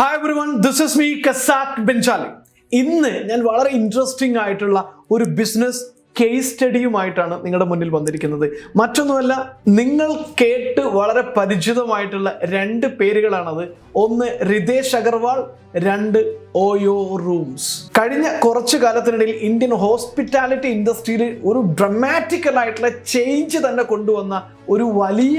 Hi everyone, this is me, Casac Benjali. ഇന്ന് ഞാൻ വളരെ ഇൻട്രസ്റ്റിംഗ് ആയിട്ടുള്ള ഒരു ബിസിനസ് കേസ് സ്റ്റഡിയുമായിട്ടാണ് നിങ്ങളുടെ മുന്നിൽ വന്നിരിക്കുന്നത്. മറ്റൊന്നുമല്ല, നിങ്ങൾ കേട്ട് വളരെ പരിചിതമായിട്ടുള്ള രണ്ട് പേരുകളാണത്. ഒന്ന് റിതേഷ് അഗർവാൾ, രണ്ട് ഓയോ റൂംസ്. കഴിഞ്ഞ കുറച്ചു കാലത്തിനിടയിൽ ഇന്ത്യൻ ഹോസ്പിറ്റാലിറ്റി ഇൻഡസ്ട്രിയിൽ ഒരു ഡ്രമാറ്റിക്കൽ ആയിട്ടുള്ള ചേഞ്ച് തന്നെ കൊണ്ടുവന്ന ഒരു വലിയ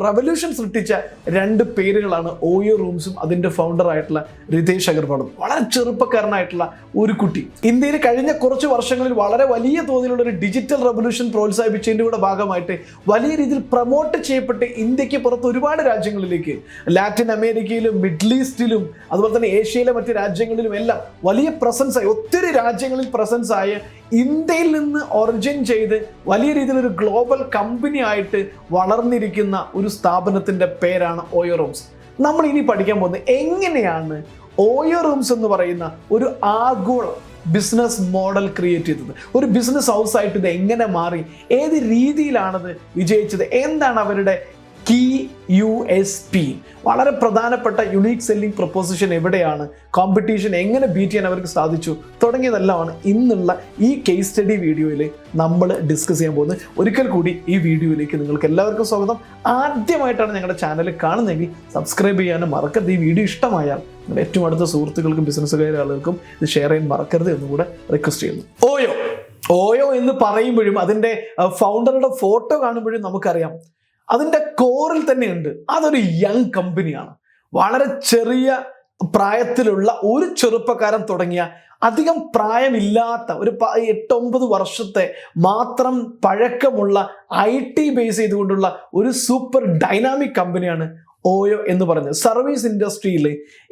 റെവല്യൂഷൻ സൃഷ്ടിച്ച രണ്ട് പേരുകളാണ് ഓയോ റൂംസും അതിൻ്റെ ഫൗണ്ടർ ആയിട്ടുള്ള റിതേഷ് അഗർവാളും. വളരെ ചെറുപ്പക്കാരനായിട്ടുള്ള ഒരു കുട്ടി ഇന്ത്യയിൽ കഴിഞ്ഞ കുറച്ച് വർഷങ്ങളിൽ വളരെ വലിയ തോതിലുള്ള ഒരു ഡിജിറ്റൽ റെവല്യൂഷൻ പ്രോത്സാഹിപ്പിച്ചതിൻ്റെ കൂടെ ഭാഗമായിട്ട് വലിയ രീതിയിൽ പ്രൊമോട്ട് ചെയ്യപ്പെട്ട് ഇന്ത്യക്ക് പുറത്ത് ഒരുപാട് രാജ്യങ്ങളിലേക്ക്, ലാറ്റിൻ അമേരിക്കയിലും മിഡിൽ ഈസ്റ്റിലും അതുപോലെ തന്നെ ഏഷ്യയിലെ മറ്റ് രാജ്യങ്ങളിലും എല്ലാം വലിയ പ്രസൻസ് ആയി, ഒത്തിരി രാജ്യങ്ങളിൽ പ്രസൻസ് ആയ, ഇന്ത്യയിൽ നിന്ന് ഒറിജിൻ ചെയ്ത് വലിയ രീതിയിലൊരു ഗ്ലോബൽ കമ്പനി ആയിട്ട് വളർന്നിരിക്കുന്ന ഒരു സ്ഥാപനത്തിൻ്റെ പേരാണ് ഓയോ റൂംസ്. നമ്മൾ ഇനി പഠിക്കാൻ പോകുന്നത് എങ്ങനെയാണ് ഓയോ റൂംസ് എന്ന് പറയുന്ന ഒരു ആഗോള ബിസിനസ് മോഡൽ ക്രിയേറ്റ് ചെയ്തത്, ഒരു ബിസിനസ് ഹൗസ് ആയിട്ട് ഇത് എങ്ങനെ മാറി, ഏത് രീതിയിലാണത് വിജയിച്ചത്, എന്താണ് അവരുടെ കീ USP, വളരെ പ്രധാനപ്പെട്ട യുണീക്ക് സെല്ലിംഗ് പ്രൊപ്പോസിഷൻ എവിടെയാണ്, കോമ്പറ്റീഷൻ എങ്ങനെ ബീറ്റ് ചെയ്യാൻ അവർക്ക് സാധിച്ചു തുടങ്ങിയതെല്ലാമാണ് ഇന്നുള്ള ഈ കേസ് സ്റ്റഡി വീഡിയോയിൽ നമ്മൾ ഡിസ്കസ് ചെയ്യാൻ പോകുന്നത്. ഒരിക്കൽ കൂടി ഈ വീഡിയോയിലേക്ക് നിങ്ങൾക്ക് എല്ലാവർക്കും സ്വാഗതം. ആദ്യമായിട്ടാണ് ഞങ്ങളുടെ ചാനൽ കാണുന്നതെങ്കിൽ സബ്സ്ക്രൈബ് ചെയ്യാനും മറക്കരുത്. ഈ വീഡിയോ ഇഷ്ടമായാൽ നിങ്ങളുടെ ഏറ്റവും അടുത്ത സുഹൃത്തുക്കൾക്കും ബിസിനസ്സുകാരുടെ ആളുകൾക്കും ഇത് ഷെയർ ചെയ്യാൻ മറക്കരുത് എന്നുകൂടെ റിക്വസ്റ്റ് ചെയ്യുന്നു. ഓയോ എന്ന് പറയുമ്പോഴും അതിൻ്റെ ഫൗണ്ടറുടെ ഫോട്ടോ കാണുമ്പോഴും നമുക്കറിയാം അതിൻ്റെ കോറിൽ തന്നെയുണ്ട് അതൊരു യങ് കമ്പനിയാണ്. വളരെ ചെറിയ പ്രായത്തിലുള്ള ഒരു ചെറുപ്പക്കാരൻ തുടങ്ങിയ, അധികം പ്രായമില്ലാത്ത ഒരു 8-9 വർഷത്തെ മാത്രം പഴക്കമുള്ള IT ബേസ് ചെയ്തുകൊണ്ടുള്ള ഒരു സൂപ്പർ ഡൈനാമിക് കമ്പനിയാണ് ഓയോ എന്ന് പറയുന്നത്. സർവീസ് ഇൻഡസ്ട്രിയിൽ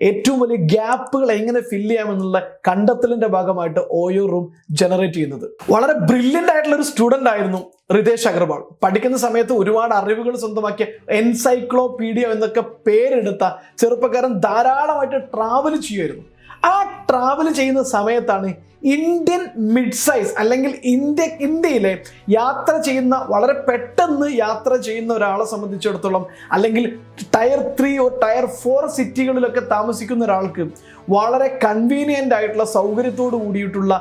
ഏറ്റവും വലിയ ഗ്യാപ്പുകൾ എങ്ങനെ ഫില്ല് ചെയ്യാമെന്നുള്ള കണ്ടെത്തലിന്റെ ഭാഗമായിട്ട് ഓയോ റൂം ജനറേറ്റ് ചെയ്യുന്നത്. വളരെ ബ്രില്യൻ്റ് ആയിട്ടുള്ള ഒരു സ്റ്റുഡൻ്റ് ആയിരുന്നു റിതേഷ് അഗർവാൾ. പഠിക്കുന്ന സമയത്ത് ഒരുപാട് അറിവുകൾ സ്വന്തമാക്കിയ, എൻസൈക്ലോപീഡിയ എന്നൊക്കെ പേരെടുത്ത ചെറുപ്പക്കാരൻ ധാരാളമായിട്ട് ട്രാവൽ ചെയ്യുമായിരുന്നു. ആ ട്രാവൽ ചെയ്യുന്ന സമയത്താണ് ഇന്ത്യൻ മിഡ് സൈസ് അല്ലെങ്കിൽ ഇന്ത്യയിലെ യാത്ര ചെയ്യുന്ന, വളരെ പെട്ടെന്ന് യാത്ര ചെയ്യുന്ന ഒരാളെ സംബന്ധിച്ചിടത്തോളം, അല്ലെങ്കിൽ ടയർ 3 ടയർ 4 സിറ്റികളിലൊക്കെ താമസിക്കുന്ന ഒരാൾക്ക് വളരെ കൺവീനിയൻ്റ് ആയിട്ടുള്ള, സൗകര്യത്തോട് കൂടിയിട്ടുള്ള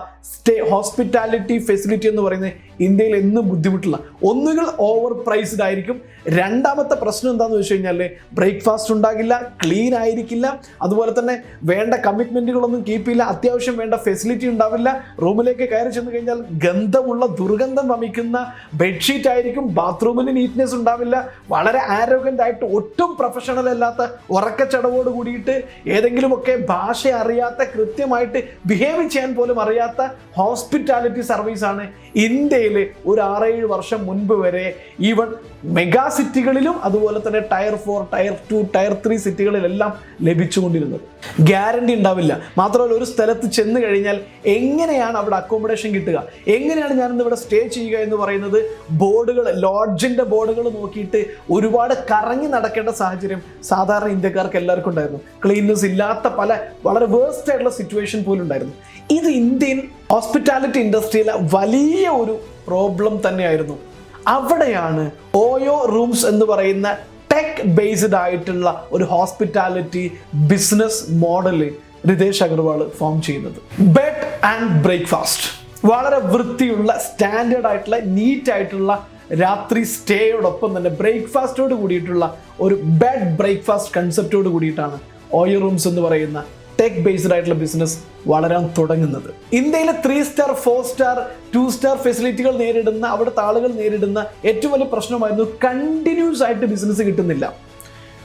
ഹോസ്പിറ്റാലിറ്റി ഫെസിലിറ്റി എന്ന് പറയുന്നത് ഇന്ത്യയിൽ എന്നും ബുദ്ധിമുട്ടുള്ള, ഒന്നുകിൽ ഓവർ പ്രൈസ്ഡ് ആയിരിക്കും, രണ്ടാമത്തെ പ്രശ്നം എന്താണെന്ന് വെച്ച് കഴിഞ്ഞാൽ ബ്രേക്ക്ഫാസ്റ്റ് ഉണ്ടാകില്ല, ക്ലീൻ ആയിരിക്കില്ല, അതുപോലെ തന്നെ വേണ്ട കമ്മിറ്റ്മെൻറ്റുകളൊന്നും കീപ്പ് ചെയ്യില്ല, അത്യാവശ്യം വേണ്ട ഫെസിലിറ്റി ഉണ്ടാവില്ല, റൂമിലേക്ക് കയറി ചെന്ന് കഴിഞ്ഞാൽ ഗന്ധമുള്ള, ദുർഗന്ധം വമിക്കുന്ന ബെഡ്ഷീറ്റ് ആയിരിക്കും, ബാത്റൂമിന് നീറ്റ്നെസ് ഉണ്ടാവില്ല, വളരെ ആരോഗ്യൻ്റ് ആയിട്ട് ഒട്ടും പ്രൊഫഷണൽ അല്ലാത്ത, ഉറക്കച്ചടവോട് കൂടിയിട്ട് ഏതെങ്കിലുമൊക്കെ ഭാഷ അറിയാത്ത, കൃത്യമായിട്ട് ബിഹേവ് ചെയ്യാൻ പോലും അറിയാത്ത ഹോസ്പിറ്റാലിറ്റി സർവീസാണ് ഇന്ത്യയിൽ ഒരു 6-7 വർഷം മുൻപ് വരെ ഈവൻ മെഗാ സിറ്റികളിലും അതുപോലെ തന്നെ ടയർ 4 ടയർ 2 ടയർ 3 സിറ്റികളിലെല്ലാം ലഭിച്ചുകൊണ്ടിരുന്നത്. ഗ്യാരണ്ടി ഉണ്ടാവില്ല. മാത്രമല്ല, ഒരു സ്ഥലത്ത് ചെന്ന് കഴിഞ്ഞാൽ എങ്ങനെയാണ് അവിടെ അക്കോമഡേഷൻ കിട്ടുക, എങ്ങനെയാണ് ഞാനിന്ന് ഇവിടെ സ്റ്റേ ചെയ്യുക എന്ന് പറയുന്നത് ബോർഡുകൾ, ലോഡ്ജിൻ്റെ ബോർഡുകൾ നോക്കിയിട്ട് ഒരുപാട് കറങ്ങി നടക്കേണ്ട സാഹചര്യം സാധാരണ ഇന്ത്യക്കാർക്ക് എല്ലാവർക്കും ഉണ്ടായിരുന്നു. ക്ലീൻനെസ് ഇല്ലാത്ത വളരെ വേഴ്സ്റ്റ് ആയിട്ടുള്ള സിറ്റുവേഷൻ പോലും ഉണ്ടായിരുന്നു. ഇത് ഇന്ത്യൻ ഹോസ്പിറ്റാലിറ്റി ഇൻഡസ്ട്രിയിലെ വലിയ ഒരു പ്രോബ്ലം തന്നെയായിരുന്നു. അവിടെയാണ് ഓയോ റൂംസ് എന്ന് പറയുന്ന ടെക് ബേസ്ഡ് ആയിട്ടുള്ള ഒരു hospitality business model Ritesh Agarwal form ചെയ്യുന്നത്. ബെഡ് ആൻഡ് ബ്രേക്ക്ഫാസ്റ്റ്, വളരെ വൃത്തിയുള്ള, സ്റ്റാൻഡേർഡ് ആയിട്ടുള്ള, നീറ്റ് ആയിട്ടുള്ള രാത്രി സ്റ്റേയോടൊപ്പം തന്നെ ബ്രേക്ക്ഫാസ്റ്റോട് കൂടിയിട്ടുള്ള ഒരു ബെഡ് ബ്രേക്ക്ഫാസ്റ്റ് കൺസെപ്റ്റോട് കൂടിയിട്ടാണ് ഓയോ റൂംസ് എന്ന് പറയുന്ന ടെക് ബേസ്ഡ് ആയിട്ടുള്ള ബിസിനസ് വളരാൻ തുടങ്ങുന്നത്. ഇന്ത്യയിലെ 3 സ്റ്റാർ 4 സ്റ്റാർ 2 സ്റ്റാർ ഫെസിലിറ്റികൾ നേരിടുന്ന, അവിടുത്തെ ആളുകൾ നേരിടുന്ന ഏറ്റവും വലിയ പ്രശ്നമായിരുന്നു കണ്ടിന്യൂസ് ആയിട്ട് ബിസിനസ് കിട്ടുന്നില്ല,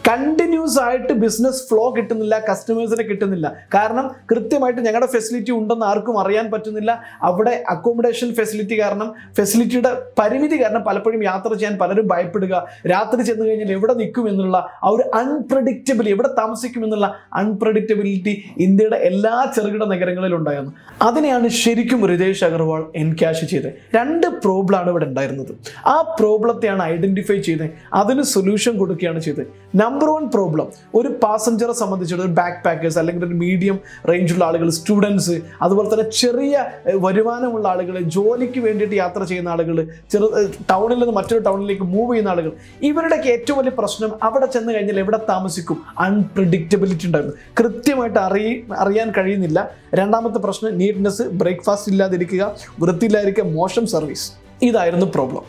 കണ്ടിന്യൂസ് ആയിട്ട് ബിസിനസ് ഫ്ലോ കിട്ടുന്നില്ല, കസ്റ്റമേഴ്സിനെ കിട്ടുന്നില്ല. കാരണം കൃത്യമായിട്ട് ഞങ്ങളുടെ ഫെസിലിറ്റി ഉണ്ടെന്ന് ആർക്കും അറിയാൻ പറ്റുന്നില്ല. അവിടെ അക്കോമഡേഷൻ ഫെസിലിറ്റി കാരണം, ഫെസിലിറ്റിയുടെ പരിമിതി കാരണം പലപ്പോഴും യാത്ര ചെയ്യാൻ പലരും ഭയപ്പെടുക, രാത്രി ചെന്ന് കഴിഞ്ഞാൽ എവിടെ നിൽക്കും എന്നുള്ള ആ ഒരു അൺപ്രഡിക്റ്റബിലിറ്റി, എവിടെ താമസിക്കും എന്നുള്ള അൺപ്രഡിക്റ്റബിലിറ്റി ഇന്ത്യയുടെ എല്ലാ ചെറുകിട നഗരങ്ങളിലും ഉണ്ടായിരുന്നു. അതിനെയാണ് ശരിക്കും റിതേഷ് അഗർവാൾ എൻക്യാഷ് ചെയ്തത്. 2 പ്രോബ്ലമാണ് ഇവിടെ ഉണ്ടായിരുന്നത്. ആ പ്രോബ്ലത്തെയാണ് ഐഡന്റിഫൈ ചെയ്തത്, അതിന് സൊല്യൂഷൻ കൊടുക്കുകയാണ് ചെയ്തത്. നമ്പർ 1 പ്രോബ്ലം ഒരു പാസഞ്ചറെ സംബന്ധിച്ചിട്ട് ഒരു ബാക്ക് പാക്കേഴ്സ് അല്ലെങ്കിൽ ഒരു മീഡിയം റേഞ്ചുള്ള ആളുകൾ, സ്റ്റുഡൻസ്, അതുപോലെ തന്നെ ചെറിയ വരുമാനമുള്ള ആളുകൾ, ജോലിക്ക് വേണ്ടിയിട്ട് യാത്ര ചെയ്യുന്ന ആളുകൾ, ടൗണിൽ നിന്ന് മറ്റൊരു ടൗണിലേക്ക് മൂവ് ചെയ്യുന്ന ആളുകൾ, ഇവരുടെയൊക്കെ ഏറ്റവും വലിയ പ്രശ്നം അവിടെ ചെന്ന് കഴിഞ്ഞാൽ എവിടെ താമസിക്കും, അൺപ്രിഡിക്റ്റബിലിറ്റി ഉണ്ടായിരുന്നു, കൃത്യമായിട്ട് അറിയാൻ കഴിയുന്നില്ല. രണ്ടാമത്തെ പ്രശ്നം നീറ്റ്നെസ്, ബ്രേക്ക്ഫാസ്റ്റ് ഇല്ലാതിരിക്കുക, വൃത്തിയില്ലാതിരിക്കുക, മോശം സർവീസ്. ഇതായിരുന്നു പ്രോബ്ലം.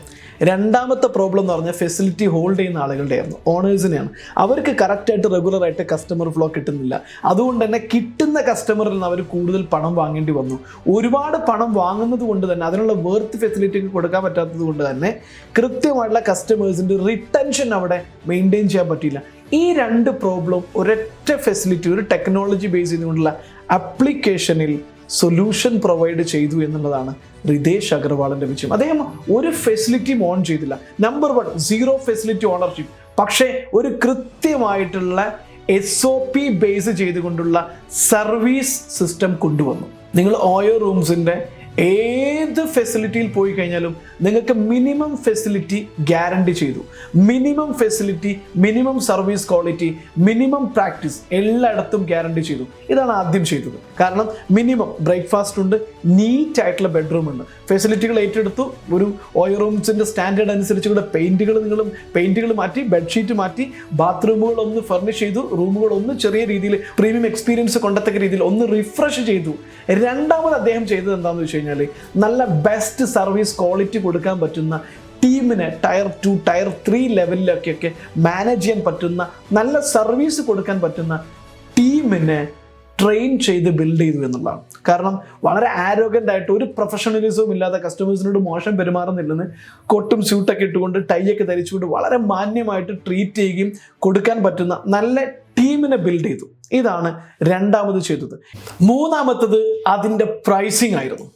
രണ്ടാമത്തെ പ്രോബ്ലം എന്ന് പറഞ്ഞാൽ ഫെസിലിറ്റി ഹോൾഡ് ചെയ്യുന്ന ആളുകളുടെ ആയിരുന്നു, ഓണേഴ്സിനെയാണ്. അവർക്ക് കറക്റ്റായിട്ട് റെഗുലറായിട്ട് കസ്റ്റമർ ഫ്ലോ കിട്ടുന്നില്ല. അതുകൊണ്ട് തന്നെ കിട്ടുന്ന കസ്റ്റമറിൽ നിന്ന് അവർ കൂടുതൽ പണം വാങ്ങേണ്ടി വന്നു. ഒരുപാട് പണം വാങ്ങുന്നത് കൊണ്ട് തന്നെ അതിനുള്ള വേർത്ത് ഫെസിലിറ്റി കൊടുക്കാൻ പറ്റാത്തത് കൊണ്ട് തന്നെ കൃത്യമായിട്ടുള്ള കസ്റ്റമേഴ്സിൻ്റെ റിട്ടൻഷൻ അവിടെ മെയിൻറ്റെയിൻ ചെയ്യാൻ പറ്റിയില്ല. ഈ 2 പ്രോബ്ലം ഒരൊറ്റ ഫെസിലിറ്റി, ഒരു ടെക്നോളജി ബേസ് ചെയ്തുകൊണ്ടുള്ള ആപ്ലിക്കേഷനിൽ സൊല്യൂഷൻ പ്രൊവൈഡ് ചെയ്തു എന്നുള്ളതാണ് റിതേഷ് അഗർവാളിൻ്റെ വിജയം. അദ്ദേഹം ഒരു ഫെസിലിറ്റിയും ഓൺ ചെയ്തില്ല. Number 1 0 facility ownership. പക്ഷേ ഒരു കൃത്യമായിട്ടുള്ള SOP ബേസ് ചെയ്തുകൊണ്ടുള്ള സർവീസ് സിസ്റ്റം കൊണ്ടുവന്നു. നിങ്ങൾ ഓയോ റൂംസിൻ്റെ ഏത് ഫെസിലിറ്റിയിൽ പോയി കഴിഞ്ഞാലും നിങ്ങൾക്ക് മിനിമം ഫെസിലിറ്റി ഗ്യാരണ്ടി ചെയ്തു. Minimum facility, minimum service quality, minimum practice എല്ലായിടത്തും ഗ്യാരണ്ടി ചെയ്തു. ഇതാണ് ആദ്യം ചെയ്തത്. കാരണം മിനിമം ബ്രേക്ക്ഫാസ്റ്റ് ഉണ്ട്, നീറ്റ് ആയിട്ടുള്ള ബെഡ്റൂം ഉണ്ട്, ഫെസിലിറ്റികൾ ഏറ്റെടുത്തു. ഒരു ഓയോ റൂംസിൻ്റെ സ്റ്റാൻഡേർഡ് അനുസരിച്ച് കൂടെ പെയിൻറ്റുകൾ മാറ്റി, ബെഡ്ഷീറ്റ് മാറ്റി, ബാത്റൂമുകൾ ഒന്ന് ഫർണിഷ് ചെയ്തു, റൂമുകൾ ഒന്ന് ചെറിയ രീതിയിൽ പ്രീമിയം എക്സ്പീരിയൻസ് കൊണ്ടത്തക്ക രീതിയിൽ ഒന്ന് റിഫ്രഷ് ചെയ്തു. രണ്ടാമത് അദ്ദേഹം ചെയ്തത് എന്താണെന്ന് വെച്ച് കഴിഞ്ഞാൽ നല്ല ബെസ്റ്റ് സർവീസ് ക്വാളിറ്റി കൊടുക്കാൻ പറ്റുന്ന ടീമിനെ ടയർ 2, ടയർ 3 ലെവലിലൊക്കെ മാനേജ് ചെയ്യാൻ പറ്റുന്ന, നല്ല സർവീസ് കൊടുക്കാൻ പറ്റുന്ന ടീമിനെ ട്രെയിൻ ചെയ്ത് ബിൽഡ് ചെയ്തു എന്നുള്ളതാണ്. കാരണം വളരെ ആരോഗൻ്റ് ആയിട്ട് ഒരു പ്രൊഫഷണലിസവും ഇല്ലാതെ കസ്റ്റമേഴ്സിനോട് മോശം പെരുമാറുന്നില്ലെന്ന് കോട്ടും സ്യൂട്ടൊക്കെ ഇട്ടുകൊണ്ട് ടൈയൊക്കെ ധരിച്ചുകൊണ്ട് വളരെ മാന്യമായിട്ട് ട്രീറ്റ് ചെയ്യുകയും കൊടുക്കാൻ പറ്റുന്ന നല്ല ടീമിനെ ബിൽഡ് ചെയ്തു. ഇതാണ് രണ്ടാമത് ചെയ്തത്. മൂന്നാമത്തത് അതിൻ്റെ പ്രൈസിങ് ആയിരുന്നു.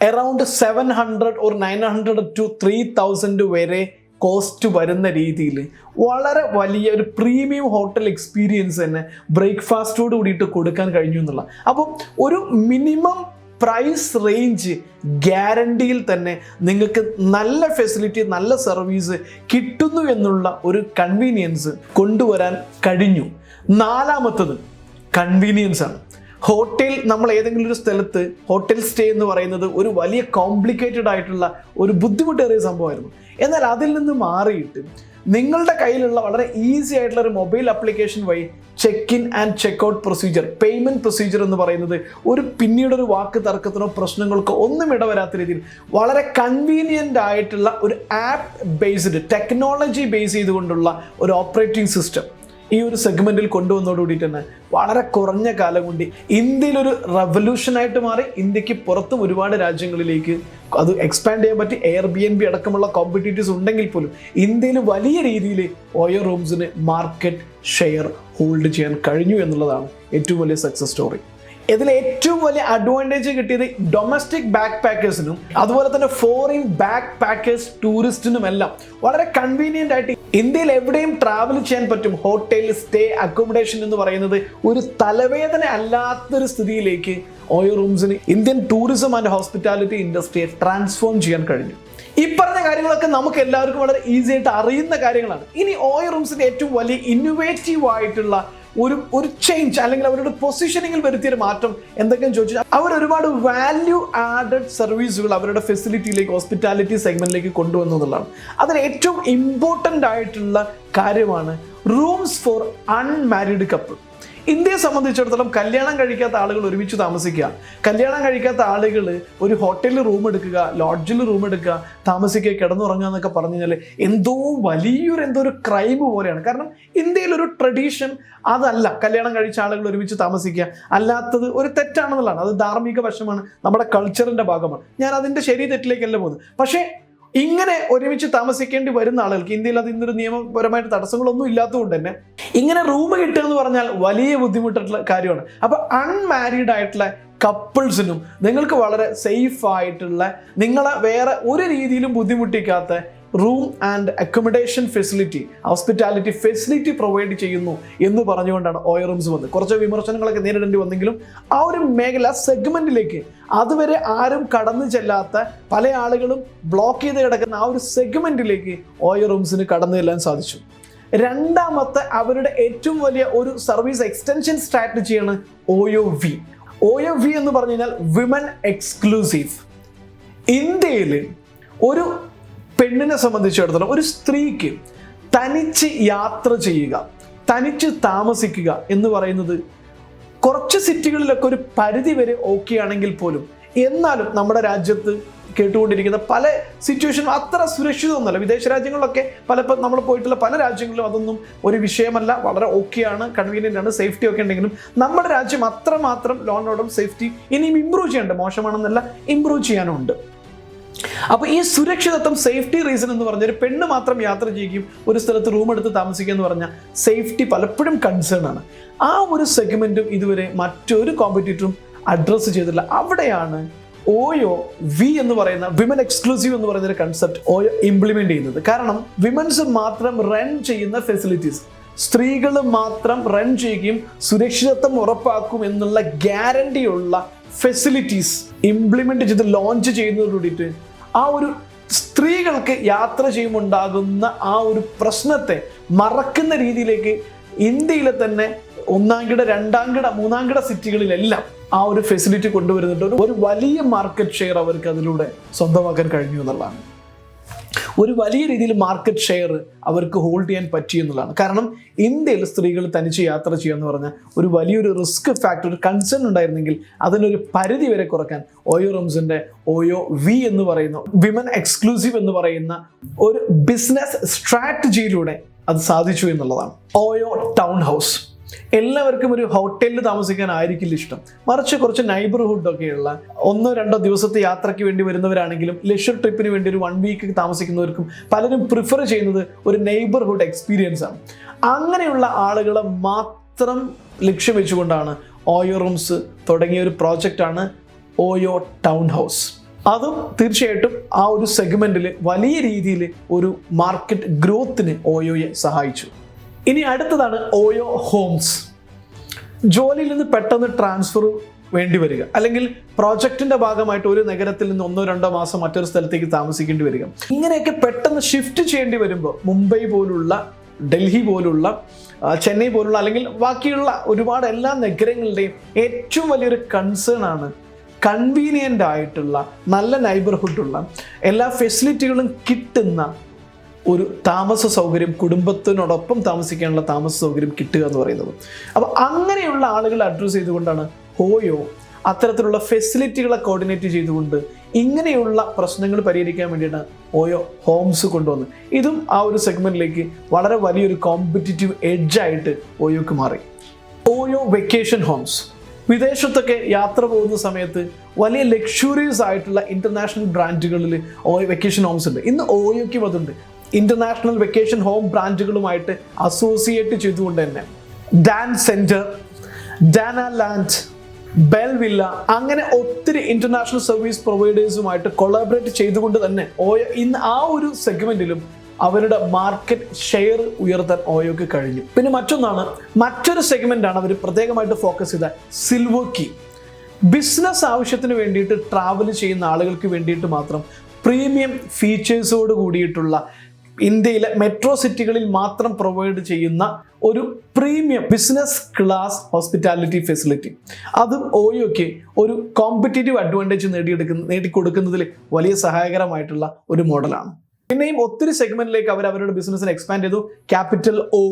അറൗണ്ട് 700 or 900 to 3000 വരെ കോസ്റ്റ് വരുന്ന രീതിയിൽ വളരെ വലിയ ഒരു പ്രീമിയം ഹോട്ടൽ എക്സ്പീരിയൻസ് തന്നെ ബ്രേക്ക്ഫാസ്റ്റോട് കൂടിയിട്ട് കൊടുക്കാൻ കഴിഞ്ഞു എന്നുള്ള. അപ്പോൾ ഒരു മിനിമം പ്രൈസ് റേഞ്ച് ഗ്യാരണ്ടിയിൽ തന്നെ നിങ്ങൾക്ക് നല്ല ഫെസിലിറ്റി, നല്ല സർവീസ് കിട്ടുന്നു എന്നുള്ള ഒരു കൺവീനിയൻസ് കൊണ്ടുവരാൻ കഴിഞ്ഞു. നാലാമത്തത് കൺവീനിയൻസ് ആണ്. നമ്മൾ ഏതെങ്കിലും ഒരു സ്ഥലത്ത് ഹോട്ടൽ സ്റ്റേ എന്ന് പറയുന്നത് ഒരു വലിയ കോംപ്ലിക്കേറ്റഡ് ആയിട്ടുള്ള ഒരു ബുദ്ധിമുട്ടേറിയ സംഭവമായിരുന്നു. എന്നാൽ അതിൽ നിന്ന് മാറിയിട്ട് നിങ്ങളുടെ കയ്യിലുള്ള വളരെ ഈസി ആയിട്ടുള്ള ഒരു മൊബൈൽ ആപ്ലിക്കേഷൻ വഴി check in and check out procedure, payment procedure എന്ന് പറയുന്നത് പിന്നീടൊരു വാക്ക് തർക്കത്തിനോ പ്രശ്നങ്ങൾക്കോ ഒന്നും ഇടവരാത്ത രീതിയിൽ വളരെ കൺവീനിയൻ്റ് ആയിട്ടുള്ള ഒരു ആപ്പ് ബേസ്ഡ്, ടെക്നോളജി ബേസ് ചെയ്തുകൊണ്ടുള്ള ഒരു ഓപ്പറേറ്റിംഗ് സിസ്റ്റം ഈ ഒരു സെഗ്മെന്റിൽ കൊണ്ടുവന്നതോടുകൂടിയിട്ട് തന്നെ വളരെ കുറഞ്ഞ കാലം കൊണ്ട് ഇന്ത്യയിലൊരു റവല്യൂഷനായിട്ട് മാറി. ഇന്ത്യക്ക് പുറത്തും ഒരുപാട് രാജ്യങ്ങളിലേക്ക് അത് എക്സ്പാൻഡ് ചെയ്യാൻ പറ്റി. Airbnb അടക്കമുള്ള കോമ്പറ്റീറ്റീവ്സ് ഉണ്ടെങ്കിൽ പോലും ഇന്ത്യയിൽ വലിയ രീതിയിൽ ഓയോ റൂംസിന് മാർക്കറ്റ് ഷെയർ ഹോൾഡ് ചെയ്യാൻ കഴിഞ്ഞു എന്നുള്ളതാണ് ഏറ്റവും വലിയ സക്സസ് സ്റ്റോറി. ഇതിൽ ഏറ്റവും വലിയ അഡ്വാൻറ്റേജ് കിട്ടിയത് ഡൊമസ്റ്റിക് ബാക്ക് പാക്കേഴ്സിനും അതുപോലെ തന്നെ ഫോറിൻ ബാക്ക് പാക്കേഴ്സ് ടൂറിസ്റ്റിനുമെല്ലാം വളരെ കൺവീനിയൻ്റ് ആയിട്ട് ഇന്ത്യയിൽ എവിടെയും ട്രാവൽ ചെയ്യാൻ പറ്റും. ഹോട്ടൽ സ്റ്റേ, അക്കോമഡേഷൻ എന്ന് പറയുന്നത് ഒരു തലവേദന അല്ലാത്തൊരു സ്ഥിതിയിലേക്ക് ഓയോ റൂംസിന് ഇന്ത്യൻ ടൂറിസം ആൻഡ് ഹോസ്പിറ്റാലിറ്റി ഇൻഡസ്ട്രിയെ ട്രാൻസ്ഫോം ചെയ്യാൻ കഴിഞ്ഞു. ഈ പറഞ്ഞ കാര്യങ്ങളൊക്കെ നമുക്ക് എല്ലാവർക്കും വളരെ ഈസി ആയിട്ട് അറിയുന്ന കാര്യങ്ങളാണ്. ഇനി ഓയോ റൂംസിന്റെ ഏറ്റവും വലിയ ഇന്നോവേറ്റീവ് ആയിട്ടുള്ള ഒരു ചേഞ്ച് അല്ലെങ്കിൽ അവരുടെ പൊസിഷനിങ്ങിൽ വരുത്തിയൊരു മാറ്റം എന്തൊക്കെയെന്ന് ചോദിച്ചാൽ അവർ ഒരുപാട് വാല്യൂ ആഡഡ് സർവീസുകൾ അവരുടെ ഫെസിലിറ്റിയിലേക്ക്, ഹോസ്പിറ്റാലിറ്റി സെഗ്മെന്റിലേക്ക് കൊണ്ടുവന്നു എന്നുള്ളതാണ്. അതിൽ ഏറ്റവും ഇമ്പോർട്ടൻ്റ് ആയിട്ടുള്ള കാര്യമാണ് റൂംസ് ഫോർ അൺമാരീഡ് കപ്പിൾ. ഇന്ത്യയെ സംബന്ധിച്ചിടത്തോളം കല്യാണം കഴിക്കാത്ത ആളുകൾ ഒരുമിച്ച് താമസിക്കുക, കല്യാണം കഴിക്കാത്ത ആളുകൾ ഒരു ഹോട്ടലിൽ റൂം എടുക്കുക, ലോഡ്ജിൽ റൂം എടുക്കുക, താമസിക്കുക, കിടന്നുറങ്ങുക എന്നൊക്കെ പറഞ്ഞു കഴിഞ്ഞാൽ എന്തോ ഒരു ക്രൈം പോലെയാണ്. കാരണം ഇന്ത്യയിലൊരു ട്രഡീഷൻ അതല്ല കല്യാണം കഴിച്ച ആളുകൾ ഒരുമിച്ച് താമസിക്കുക, അല്ലാത്തത് ഒരു തെറ്റാണെന്നുള്ളതാണ്. അത് ധാർമ്മിക വശമാണ്, നമ്മുടെ കൾച്ചറിൻ്റെ ഭാഗമാണ്. ഞാൻ അതിൻ്റെ ശരി തെറ്റിലേക്കല്ല പോകുന്നത്. പക്ഷേ ഇങ്ങനെ ഒരുമിച്ച് താമസിക്കേണ്ടി വരുന്ന ആളുകൾക്ക് ഇന്ത്യയിൽ അത് ഇന്നൊരു നിയമപരമായിട്ട് തടസ്സങ്ങളൊന്നും ഇല്ലാത്തതുകൊണ്ട് തന്നെ ഇങ്ങനെ റൂം കിട്ടുക എന്ന് പറഞ്ഞാൽ വലിയ ബുദ്ധിമുട്ടുള്ള കാര്യമാണ്. അപ്പോൾ അൺമാരീഡ് ആയിട്ടുള്ള കപ്പിൾസിനും നിങ്ങൾക്ക് വളരെ സേഫ് ആയിട്ടുള്ള, നിങ്ങളെ വേറെ ഒരു രീതിയിലും ബുദ്ധിമുട്ടിക്കാത്ത room and accommodation facility, hospitality facility provide ചെയ്യുന്നു എന്ന് പറഞ്ഞുകൊണ്ടാണ് ഓയോ റൂംസ് വന്നത്. കുറച്ച് വിമർശനങ്ങളൊക്കെ നേരിടേണ്ടി വന്നെങ്കിലും ആ ഒരു മേഖല സെഗ്മെന്റിലേക്ക്, അതുവരെ ആരും കടന്നു ചെല്ലാത്ത, പല ആളുകളും ബ്ലോക്ക് ചെയ്ത് കിടക്കുന്ന ആ ഒരു സെഗ്മെന്റിലേക്ക് ഓയോ റൂംസിന് കടന്നു ചെല്ലാൻ സാധിച്ചു. രണ്ടാമത്തെ അവരുടെ ഏറ്റവും വലിയ ഒരു സർവീസ് എക്സ്റ്റൻഷൻ സ്ട്രാറ്റജിയാണ് OOV. OOV എന്ന് പറഞ്ഞു കഴിഞ്ഞാൽ വിമൻ എക്സ്ക്ലൂസീവ്. ഇന്ത്യയിൽ ഒരു പെണ്ണിനെ സംബന്ധിച്ചിടത്തോളം, ഒരു സ്ത്രീക്ക് തനിച്ച് യാത്ര ചെയ്യുക, തനിച്ച് താമസിക്കുക എന്ന് പറയുന്നത് കുറച്ച് സിറ്റികളിലൊക്കെ ഒരു പരിധി വരെ ഓക്കെ ആണെങ്കിൽ പോലും, എന്നാലും നമ്മുടെ രാജ്യത്ത് കേട്ടുകൊണ്ടിരിക്കുന്ന പല സിറ്റുവേഷനും അത്ര സുരക്ഷിതമൊന്നുമല്ല. വിദേശ രാജ്യങ്ങളിലൊക്കെ നമ്മൾ പോയിട്ടുള്ള പല രാജ്യങ്ങളിലും അതൊന്നും ഒരു വിഷയമല്ല, വളരെ ഓക്കെയാണ്, കൺവീനിയൻ്റ് ആണ്, സേഫ്റ്റി ഒക്കെ ഉണ്ടെങ്കിലും നമ്മുടെ രാജ്യം അത്രമാത്രം ലോ ആൻഡ് ഓർഡർ സേഫ്റ്റി ഇനിയും ഇമ്പ്രൂവ് ചെയ്യേണ്ട, മോശമാണെന്നല്ല, ഇമ്പ്രൂവ് ചെയ്യാനുണ്ട്. അപ്പോൾ ഈ സുരക്ഷിതത്വം, സേഫ്റ്റി റീസൺ എന്ന് പറഞ്ഞാൽ ഒരു പെണ്ണ് മാത്രം യാത്ര ചെയ്യുകയും ഒരു സ്ഥലത്ത് റൂം എടുത്ത് താമസിക്കുക എന്ന് പറഞ്ഞാൽ സേഫ്റ്റി പലപ്പോഴും കൺസേൺ ആണ്. ആ ഒരു സെഗ്മെന്റും ഇതുവരെ മറ്റൊരു കോമ്പറ്റീറ്ററും അഡ്രസ്സ് ചെയ്തിട്ടില്ല. അവിടെയാണ് OOV എന്ന് പറയുന്ന വിമൻ എക്സ്ക്ലൂസീവ് എന്ന് പറയുന്ന ഒരു കൺസെപ്റ്റ് OO ഇംപ്ലിമെന്റ് ചെയ്യുന്നത്. കാരണം വിമൻസ് മാത്രം റൺ ചെയ്യുന്ന ഫെസിലിറ്റീസ്, സ്ത്രീകൾ മാത്രം റൺ ചെയ്യുകയും സുരക്ഷിതത്വം ഉറപ്പാക്കും എന്നുള്ള ഗ്യാരണ്ടിയുള്ള ഫെസിലിറ്റീസ് ഇംപ്ലിമെന്റ് ചെയ്ത് ലോഞ്ച് ചെയ്യുന്നതോടുകൂടിയിട്ട് ആ ഒരു സ്ത്രീകൾക്ക് യാത്ര ചെയ്യുമ്പോൾ ഉണ്ടാകുന്ന ആ ഒരു പ്രശ്നത്തെ മറക്കുന്ന രീതിയിലേക്ക് ഇന്ത്യയിലെ തന്നെ 1ാം കിട, 2ാം കിട, 3ാം കിട സിറ്റികളിലെല്ലാം ആ ഒരു ഫെസിലിറ്റി കൊണ്ടുവരുന്നുണ്ട്. ഒരു വലിയ മാർക്കറ്റ് ഷെയർ അവർക്ക് അതിലൂടെ സ്വന്തമാക്കാൻ കഴിഞ്ഞു എന്നുള്ളതാണ്. ഒരു വലിയ രീതിയിൽ മാർക്കറ്റ് ഷെയർ അവർക്ക് ഹോൾഡ് ചെയ്യാൻ പറ്റി എന്നുള്ളതാണ്. കാരണം ഇന്ത്യയിൽ സ്ത്രീകൾ തനിച്ച് യാത്ര ചെയ്യുക എന്ന് പറഞ്ഞാൽ ഒരു വലിയൊരു റിസ്ക് ഫാക്ടർ, ഒരു കൺസേൺ ഉണ്ടായിരുന്നെങ്കിൽ അതിനൊരു പരിധി വരെ കുറയ്ക്കാൻ OO റൂംസിന്റെ OOV എന്ന് പറയുന്ന വിമൻ എക്സ്ക്ലൂസീവ് എന്ന് പറയുന്ന ഒരു ബിസിനസ് സ്ട്രാറ്റജിയിലൂടെ അത് സാധിച്ചു എന്നുള്ളതാണ്. OO town house. എല്ലാവർക്കും ഒരു ഹോട്ടലിൽ താമസിക്കാനായിരിക്കില്ല ഇഷ്ടം, മറിച്ച് കുറച്ച് നൈബർഹുഡ് ഒക്കെയുള്ള 1-2 ദിവസത്തെ യാത്രയ്ക്ക് വേണ്ടി വരുന്നവരാണെങ്കിലും ലെഷർ ട്രിപ്പിന് വേണ്ടി ഒരു 1 വീക്ക് താമസിക്കുന്നവർക്കും പലരും പ്രിഫർ ചെയ്യുന്നത് ഒരു നെയ്ബർഹുഡ് എക്സ്പീരിയൻസ് ആണ്. അങ്ങനെയുള്ള ആളുകളെ മാത്രം ലക്ഷ്യം വെച്ചുകൊണ്ടാണ് OO റൂംസ് തുടങ്ങിയ ഒരു പ്രോജക്റ്റാണ് OO ടൗൺ ഹൗസ്. അതും തീർച്ചയായിട്ടും ആ ഒരു സെഗ്മെന്റിൽ വലിയ രീതിയിൽ ഒരു മാർക്കറ്റ് ഗ്രോത്തിന് OOയെ സഹായിച്ചു. ഇനി അടുത്തതാണ് OO ഹോംസ്. ജോലിയിൽ നിന്ന് പെട്ടെന്ന് ട്രാൻസ്ഫർ വേണ്ടി വരിക, അല്ലെങ്കിൽ പ്രോജക്റ്റിന്റെ ഭാഗമായിട്ട് ഒരു നഗരത്തിൽ നിന്ന് 1-2 മാസം മറ്റൊരു സ്ഥലത്തേക്ക് താമസിക്കേണ്ടി വരിക, ഇങ്ങനെയൊക്കെ പെട്ടെന്ന് ഷിഫ്റ്റ് ചെയ്യേണ്ടി വരുമ്പോൾ മുംബൈ പോലുള്ള, ഡൽഹി പോലുള്ള, ചെന്നൈ പോലുള്ള അല്ലെങ്കിൽ ബാക്കിയുള്ള ഒരുപാട് എല്ലാ നഗരങ്ങളുടെയും ഏറ്റവും വലിയൊരു കൺസേൺ ആണ് കൺവീനിയൻ്റ് ആയിട്ടുള്ള, നല്ല നൈബർഹുഡുള്ള, എല്ലാ ഫെസിലിറ്റികളും കിട്ടുന്ന ഒരു താമസ സൗകര്യം, കുടുംബത്തിനോടൊപ്പം താമസിക്കാനുള്ള താമസ സൗകര്യം കിട്ടുക എന്ന് പറയുന്നത്. അപ്പോൾ അങ്ങനെയുള്ള ആളുകളെ അഡ്രസ്സ് ചെയ്തുകൊണ്ടാണ് OO അത്തരത്തിലുള്ള ഫെസിലിറ്റികളെ കോർഡിനേറ്റ് ചെയ്തുകൊണ്ട് ഇങ്ങനെയുള്ള പ്രശ്നങ്ങൾ പരിഹരിക്കാൻ വേണ്ടിയിട്ട് OO ഹോംസ് കൊണ്ടുവന്നു. ഇതും ആ ഒരു സെഗ്മെന്റിലേക്ക് വളരെ വലിയൊരു കോമ്പറ്റിറ്റീവ് എഡ്ജായിട്ട് OOക്ക് മാറി. OO vacation homes. വിദേശത്തൊക്കെ യാത്ര പോകുന്ന സമയത്ത് വലിയ ലക്ഷൂറിയസ് ആയിട്ടുള്ള ഇന്റർനാഷണൽ ബ്രാൻഡുകളിൽ OO വെക്കേഷൻ ഹോംസ് ഉണ്ട്. ഇന്ന് OOക്കും അതുണ്ട്. ഇന്റർനാഷണൽ വെക്കേഷൻ ഹോം ബ്രാൻഡുകളുമായിട്ട് അസോസിയേറ്റ് ചെയ്തുകൊണ്ട് തന്നെ DanCenter, Danland, Belvilla, അങ്ങനെ ഒത്തിരി ഇന്റർനാഷണൽ സർവീസ് പ്രൊവൈഡേഴ്സുമായിട്ട് കൊളാബറേറ്റ് ചെയ്തുകൊണ്ട് തന്നെ OO ഇന്ന് ആ ഒരു സെഗ്മെന്റിലും അവരുടെ മാർക്കറ്റ് ഷെയർ ഉയർത്താൻ OOക്ക് കഴിഞ്ഞു. പിന്നെ മറ്റൊരു സെഗ്മെന്റ് ആണ് അവർ പ്രത്യേകമായിട്ട് ഫോക്കസ് ചെയ്ത സിൽവർ കീ. ബിസിനസ് ആവശ്യത്തിന് വേണ്ടിയിട്ട് ട്രാവൽ ചെയ്യുന്ന ആളുകൾക്ക് വേണ്ടിയിട്ട് മാത്രം പ്രീമിയം ഫീച്ചേഴ്സോട് കൂടിയിട്ടുള്ള, ഇന്ത്യയിലെ മെട്രോ സിറ്റികളിൽ മാത്രം പ്രൊവൈഡ് ചെയ്യുന്ന ഒരു premium business class hospitality facility. അതും OOക്ക് ഒരു കോമ്പറ്റീറ്റീവ് അഡ്വാൻറ്റേജ് നേടിക്കൊടുക്കുന്നതിൽ വലിയ സഹായകരമായിട്ടുള്ള ഒരു മോഡലാണ്. പിന്നെയും ഒത്തിരി സെഗ്മെന്റിലേക്ക് അവരുടെ ബിസിനസ്സിനെ എക്സ്പാൻഡ് ചെയ്തു. ക്യാപിറ്റൽ O,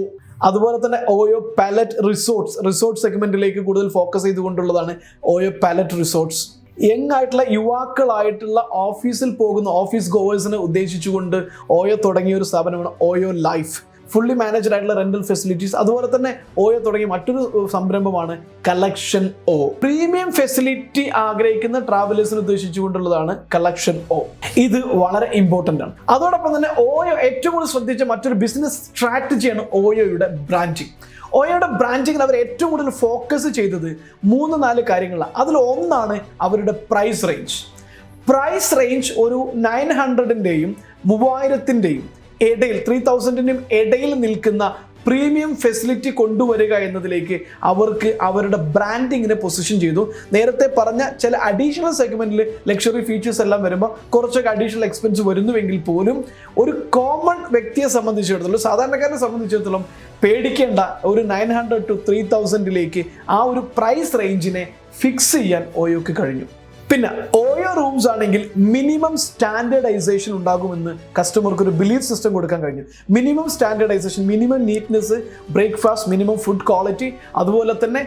അതുപോലെ തന്നെ OO പാലറ്റ് റിസോർട്ട്സ് സെഗ്മെന്റിലേക്ക് കൂടുതൽ ഫോക്കസ് ചെയ്തുകൊണ്ടുള്ളതാണ് OO പാലറ്റ് റിസോർട്ട്സ്. യങ് ആയിട്ടുള്ള യുവാക്കളായിട്ടുള്ള ഓഫീസിൽ പോകുന്ന ഓഫീസ് ഗോവേഴ്സിനെ ഉദ്ദേശിച്ചുകൊണ്ട് OO തുടങ്ങിയ ഒരു സ്ഥാപനമാണ് OO ലൈഫ്. ഫുള്ളി മാനേജ്ഡ് ആയിട്ടുള്ള റെന്റൽ ഫെസിലിറ്റീസ്. അതുപോലെ തന്നെ OO തുടങ്ങിയ മറ്റൊരു സംരംഭമാണ് കളക്ഷൻ O. പ്രീമിയം ഫെസിലിറ്റി ആഗ്രഹിക്കുന്ന ട്രാവലേഴ്സിനെ ഉദ്ദേശിച്ചുകൊണ്ടുള്ളതാണ് കളക്ഷൻ O. ഇത് വളരെ ഇമ്പോർട്ടൻ്റ് ആണ്. അതോടൊപ്പം തന്നെ OO ഏറ്റവും കൂടുതൽ ശ്രദ്ധിച്ച മറ്റൊരു ബിസിനസ് സ്ട്രാറ്റജിയാണ് OOയുടെ ബ്രാൻഡിങ്. OOയുടെ ബ്രാൻഡിങ്ങിൽ അവർ ഏറ്റവും കൂടുതൽ ഫോക്കസ് ചെയ്തത് 3-4 കാര്യങ്ങളാണ്. അതിൽ ഒന്നാണ് അവരുടെ പ്രൈസ് റേഞ്ച്. ഒരു 900-ൻ്റെയും 3000-ൻ്റെയും ഇടയിൽ, 3000-ൻ്റെയും ഇടയിൽ നിൽക്കുന്ന പ്രീമിയം ഫെസിലിറ്റി കൊണ്ടുവരിക എന്നതിലേക്ക് അവർക്ക് അവരുടെ ബ്രാൻഡിങ്ങിനെ പൊസിഷൻ ചെയ്തു. നേരത്തെ പറഞ്ഞ ചില അഡീഷണൽ സെഗ്മെന്റിൽ ലക്ഷറി ഫീച്ചേഴ്സ് എല്ലാം വരുമ്പോൾ കുറച്ചൊക്കെ അഡീഷണൽ എക്സ്പെൻസ് വരുന്നുവെങ്കിൽ പോലും ഒരു കോമൺ വ്യക്തിയെ സംബന്ധിച്ചിടത്തോളം, സാധാരണക്കാരനെ സംബന്ധിച്ചിടത്തോളം പേടിക്കേണ്ട ഒരു 900 to 3000 ആ ഒരു പ്രൈസ് റേഞ്ചിനെ ഫിക്സ് ചെയ്യാൻ ഓയോക്ക് കഴിഞ്ഞു. പിന്നെ ഓയോ റൂംസ് ആണെങ്കിൽ മിനിമം സ്റ്റാൻഡേർഡൈസേഷൻ ഉണ്ടാകുമെന്ന് കസ്റ്റമർക്ക് ഒരു ബിലീഫ് സിസ്റ്റം കൊടുക്കാൻ കഴിഞ്ഞു. Minimum standardisation, minimum neatness, breakfast, minimum food quality, അതുപോലെ തന്നെ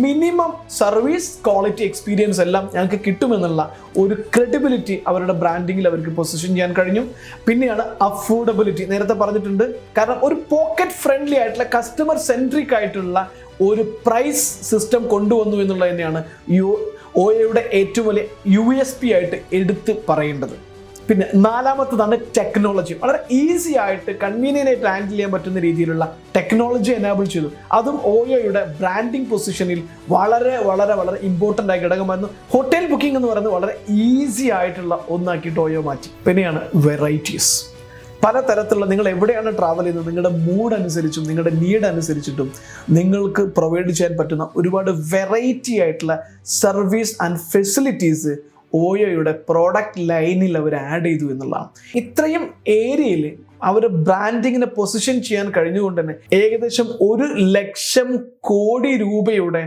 മിനിമം സർവീസ് ക്വാളിറ്റി എക്സ്പീരിയൻസ് എല്ലാം ഞങ്ങൾക്ക് കിട്ടുമെന്നുള്ള ഒരു ക്രെഡിബിലിറ്റി അവരുടെ ബ്രാൻഡിങ്ങിൽ അവർക്ക് പൊസിഷൻ ചെയ്യാൻ കഴിഞ്ഞു. പിന്നെയാണ് അഫോർഡബിലിറ്റി. നേരത്തെ പറഞ്ഞിട്ടുണ്ട്, കാരണം ഒരു പോക്കറ്റ് ഫ്രണ്ട്ലി ആയിട്ടുള്ള കസ്റ്റമർ സെൻട്രിക് ആയിട്ടുള്ള ഒരു പ്രൈസ് സിസ്റ്റം കൊണ്ടുവന്നു എന്നുള്ളത് തന്നെയാണ് ഓയോയുടെ ഏറ്റവും വലിയ USP ആയിട്ട് എടുത്ത് പറയേണ്ടത്. പിന്നെ നാലാമത്തതാണ് ടെക്നോളജി. വളരെ ഈസി ആയിട്ട് കൺവീനിയൻ്റ് ആയിട്ട് ഹാൻഡിൽ ചെയ്യാൻ പറ്റുന്ന രീതിയിലുള്ള ടെക്നോളജി എനാബിൾ ചെയ്തു. അതും ഓയോയുടെ ബ്രാൻഡിങ് പൊസിഷനിൽ വളരെ വളരെ വളരെ ഇമ്പോർട്ടൻ്റ് ആയ ഘടകമായിരുന്നു. ഹോട്ടൽ ബുക്കിംഗ് എന്ന് പറയുന്നത് വളരെ ഈസി ആയിട്ടുള്ള ഒന്നാക്കിയിട്ട് ഓയോ മാറ്റി. പിന്നെയാണ് വെറൈറ്റീസ്. പലതരത്തിലുള്ള, നിങ്ങൾ എവിടെയാണ് ട്രാവൽ ചെയ്യുന്നത്, നിങ്ങളുടെ മൂഡ് അനുസരിച്ചും നിങ്ങളുടെ നീഡ് അനുസരിച്ചിട്ടും നിങ്ങൾക്ക് പ്രൊവൈഡ് ചെയ്യാൻ പറ്റുന്ന ഒരുപാട് വെറൈറ്റി ആയിട്ടുള്ള സർവീസ് ആൻഡ് ഫെസിലിറ്റീസ് ഓയോയുടെ പ്രോഡക്റ്റ് ലൈനിൽ അവർ ആഡ് ചെയ്തു എന്നുള്ളതാണ്. ഇത്രയും ഏരിയയിൽ അവർ ബ്രാൻഡിങ്ങിനെ പൊസിഷൻ ചെയ്യാൻ കഴിഞ്ഞുകൊണ്ട് തന്നെ ഏകദേശം 1,00,000 കോടി രൂപയുടെ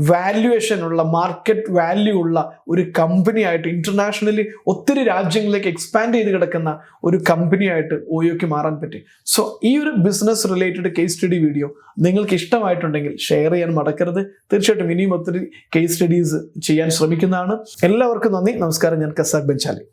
വാല്യുവേഷൻ ഉള്ള, മാർക്കറ്റ് വാല്യൂ ഉള്ള ഒരു കമ്പനി ആയിട്ട്, ഇന്റർനാഷണലി ഒത്തിരി രാജ്യങ്ങളിലേക്ക് എക്സ്പാൻഡ് ചെയ്ത് കിടക്കുന്ന ഒരു കമ്പനി ആയിട്ട് ഓയോക്ക് മാറാൻ പറ്റി. സോ ഈ ഒരു business related case study video നിങ്ങൾക്ക് ഇഷ്ടമായിട്ടുണ്ടെങ്കിൽ ഷെയർ ചെയ്യാൻ മറക്കരുത്. തീർച്ചയായിട്ടും ഇനിയും ഒത്തിരി കേസ് സ്റ്റഡീസ് ചെയ്യാൻ ശ്രമിക്കുന്നതാണ്. എല്ലാവർക്കും നന്ദി, നമസ്കാരം. ഞാൻ കസാക് ബെൻജാലി.